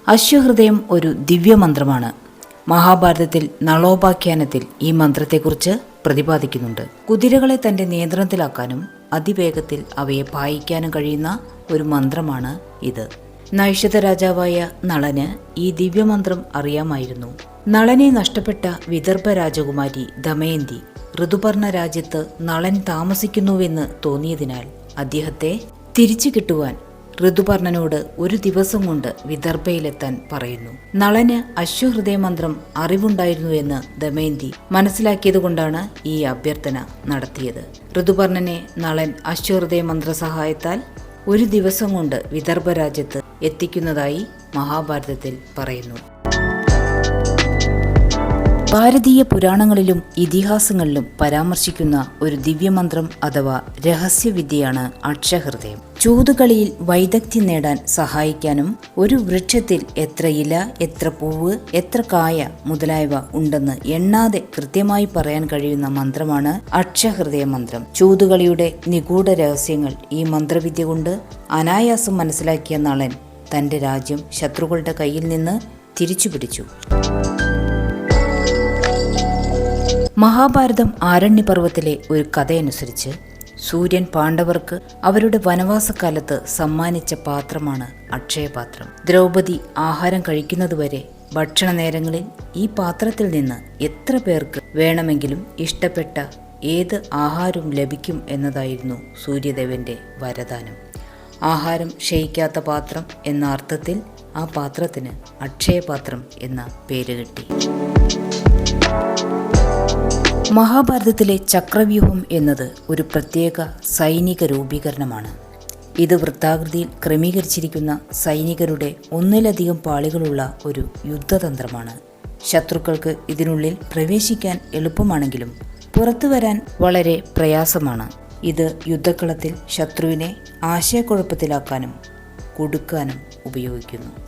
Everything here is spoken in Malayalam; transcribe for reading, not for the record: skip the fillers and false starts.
അശ്വഹൃദയം ഒരു ദിവ്യമന്ത്രമാണ്. മഹാഭാരതത്തിൽ നളോപാഖ്യാനത്തിൽ ഈ മന്ത്രത്തെക്കുറിച്ച് പ്രതിപാദിക്കുന്നുണ്ട്. കുതിരകളെ തന്റെ നിയന്ത്രണത്തിലാക്കാനും അതിവേഗത്തിൽ അവയെ പായിക്കാനും കഴിയുന്ന ഒരു മന്ത്രമാണ് ഇത്. നൈഷധ രാജാവായ നളന് ഈ ദിവ്യമന്ത്രം അറിയാമായിരുന്നു. നളനെ നഷ്ടപ്പെട്ട വിദർഭ രാജകുമാരി ദമയന്തി ഋതുപർണ രാജ്യത്ത് നളൻ താമസിക്കുന്നുവെന്ന് തോന്നിയതിനാൽ അദ്ദേഹത്തെ തിരിച്ചു കിട്ടുവാൻ ഋതുപർണനോട് ഒരു ദിവസം കൊണ്ട് വിദർഭയിലെത്താൻ പറയുന്നു. നളന് അശ്വഹൃദയ മന്ത്രം അറിവുണ്ടായിരുന്നുവെന്ന് ദമയന്തി മനസ്സിലാക്കിയതുകൊണ്ടാണ് ഈ അഭ്യർത്ഥന നടത്തിയത്. ഋതുപർണനെ നളൻ അശ്വഹൃദയ മന്ത്രസഹായത്താൽ ഒരു ദിവസം കൊണ്ട് വിദർഭ രാജ്യത്ത് എത്തിക്കുന്നതായി മഹാഭാരതത്തിൽ പറയുന്നു. ഭാരതീയ പുരാണങ്ങളിലും ഇതിഹാസങ്ങളിലും പരാമർശിക്കുന്ന ഒരു ദിവ്യമന്ത്രം അഥവാ രഹസ്യവിദ്യയാണ് അക്ഷഹൃദയം. ചൂതുകളിയിൽ വൈദഗ്ധ്യം നേടാൻ സഹായിക്കാനും ഒരു വൃക്ഷത്തിൽ എത്ര ഇല, എത്ര പൂവ്, എത്ര കായ മുതലായവ ഉണ്ടെന്ന് എണ്ണാതെ കൃത്യമായി പറയാൻ കഴിയുന്ന മന്ത്രമാണ് അക്ഷഹൃദയ മന്ത്രം. ചൂതുകളിയുടെ നിഗൂഢ രഹസ്യങ്ങൾ ഈ മന്ത്രവിദ്യ കൊണ്ട് അനായാസം മനസ്സിലാക്കിയ നളൻ തന്റെ രാജ്യം ശത്രുക്കളുടെ കയ്യിൽ നിന്ന് തിരിച്ചുപിടിച്ചു. മഹാഭാരതം ആരണ്യപർവ്വത്തിലെ ഒരു കഥയനുസരിച്ച് സൂര്യൻ പാണ്ഡവർക്ക് അവരുടെ വനവാസക്കാലത്ത് സമ്മാനിച്ച പാത്രമാണ് അക്ഷയപാത്രം. ദ്രൗപദി ആഹാരം കഴിക്കുന്നതുവരെ ഭക്ഷണ നേരങ്ങളിൽ ഈ പാത്രത്തിൽ നിന്ന് എത്ര പേർക്ക് വേണമെങ്കിലും ഇഷ്ടപ്പെട്ട ഏത് ആഹാരവും ലഭിക്കും എന്നതായിരുന്നു സൂര്യദേവന്റെ വരദാനം. ആഹാരം ക്ഷയിക്കാത്ത പാത്രം എന്ന അർത്ഥത്തിൽ ആ പാത്രത്തിന് അക്ഷയപാത്രം എന്ന പേര് കിട്ടി. മഹാഭാരതത്തിലെ ചക്രവ്യൂഹം എന്നത് ഒരു പ്രത്യേക സൈനിക രൂപീകരണമാണ്. ഇത് വൃത്താകൃതിയിൽ ക്രമീകരിച്ചിരിക്കുന്ന സൈനികരുടെ ഒന്നിലധികം പാളികളുള്ള ഒരു യുദ്ധതന്ത്രമാണ്. ശത്രുക്കൾക്ക് ഇതിനുള്ളിൽ പ്രവേശിക്കാൻ എളുപ്പമാണെങ്കിലും പുറത്തു വരാൻ വളരെ പ്രയാസമാണ്. ഇത് യുദ്ധക്കളത്തിൽ ശത്രുവിനെ ആശയക്കുഴപ്പത്തിലാക്കാനും കുടുക്കാനും ഉപയോഗിക്കുന്നു.